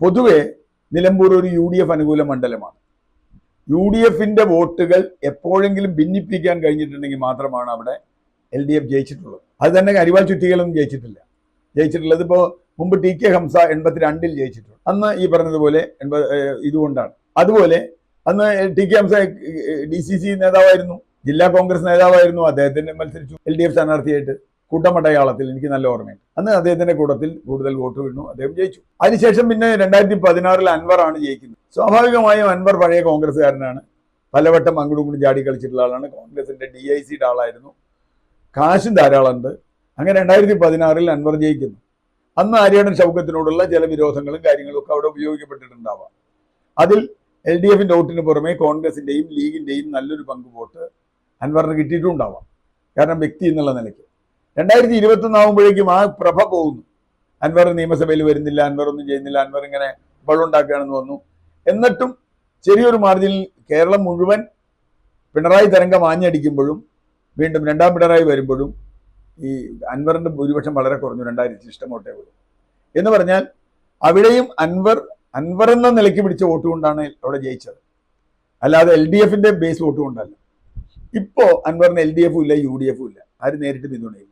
പൊതുവെ നിലമ്പൂർ ഒരു UDF അനുകൂല മണ്ഡലമാണ്. UDFന്റെ വോട്ടുകൾ എപ്പോഴെങ്കിലും ഭിന്നിപ്പിക്കാൻ കഴിഞ്ഞിട്ടുണ്ടെങ്കിൽ മാത്രമാണ് അവിടെ LDF ജയിച്ചിട്ടുള്ളത്. അത് തന്നെ അരിവാൾ ചുറ്റികളൊന്നും ജയിച്ചിട്ടുള്ളത് ഇപ്പോൾ മുമ്പ് TK ഹംസ 82-ൽ ജയിച്ചിട്ടുണ്ട്. അന്ന് ഈ പറഞ്ഞതുപോലെ ഇതുകൊണ്ടാണ്. അതുപോലെ അന്ന് TK ഹംസ DCC നേതാവായിരുന്നു, ജില്ലാ കോൺഗ്രസ് നേതാവായിരുന്നു. അദ്ദേഹത്തിന് മത്സരിച്ചു LDF സ്ഥാനാർത്ഥിയായിട്ട് കൂട്ടമടയാളത്തിൽ, എനിക്ക് നല്ല ഓർമ്മയുണ്ട്. അന്ന് അദ്ദേഹത്തിന്റെ കൂട്ടത്തിൽ കൂടുതൽ വോട്ട് വീണു, അദ്ദേഹം ജയിച്ചു. അതിനുശേഷം പിന്നെ 2016-ൽ അൻവറാണ് ജയിക്കുന്നത്. സ്വാഭാവികമായും അൻവർ പഴയ കോൺഗ്രസ്സുകാരനാണ്, പലവട്ടം അങ്ങോട്ടും ഇങ്ങോട്ടും ചാടി കളിച്ചിട്ടുള്ള ആളാണ്, കോൺഗ്രസിന്റെ DICയുടെ ആളായിരുന്നു, കാശും ധാരാളമുണ്ട്. അങ്ങനെ 2016-ൽ അൻവർ ജയിക്കുന്നു. അന്ന് ആര്യാടൻ ഷൗക്കത്തിനോടുള്ള ചില വിരോധങ്ങളും കാര്യങ്ങളും ഒക്കെ അവിടെ ഉപയോഗിക്കപ്പെട്ടിട്ടുണ്ടാവാം. അതിൽ LDFന്റെ വോട്ടിന് പുറമെ കോൺഗ്രസിന്റെയും ലീഗിന്റെയും നല്ലൊരു പങ്ക് വോട്ട് അൻവറിന് കിട്ടിയിട്ടുണ്ടാവാം, കാരണം വ്യക്തി എന്നുള്ള നിലയ്ക്ക്. 2021 ആകുമ്പോഴേക്കും ആ പ്രഭ പോകുന്നു. അൻവർ നിയമസഭയിൽ വരുന്നില്ല, അൻവർ ഒന്നും ചെയ്യുന്നില്ല, അൻവർ ഇങ്ങനെ ബളുണ്ടാക്കുകയാണെന്ന് വന്നു. എന്നിട്ടും ചെറിയൊരു മാർജിനിൽ കേരളം മുഴുവൻ പിണറായി തരംഗം ആഞ്ഞടിക്കുമ്പോഴും വീണ്ടും രണ്ടാം പിണറായി വരുമ്പോഴും ഈ അൻവറിന്റെ ഭൂരിപക്ഷം വളരെ കുറഞ്ഞു, 2000 ഇഷ്ടമോട്ടേ ഉള്ളൂ. എന്ന് പറഞ്ഞാൽ അവിടെയും അൻവർ എന്ന നിലയ്ക്ക് പിടിച്ച വോട്ട് കൊണ്ടാണ് അവിടെ ജയിച്ചത്, അല്ലാതെ LDFന്റെ ബേസ് വോട്ട് കൊണ്ടല്ല. ഇപ്പോ അൻവറിന് LDF ഇല്ല, UDF ഇല്ല, ആരും നേരിട്ട് പിന്തുണയില്ല.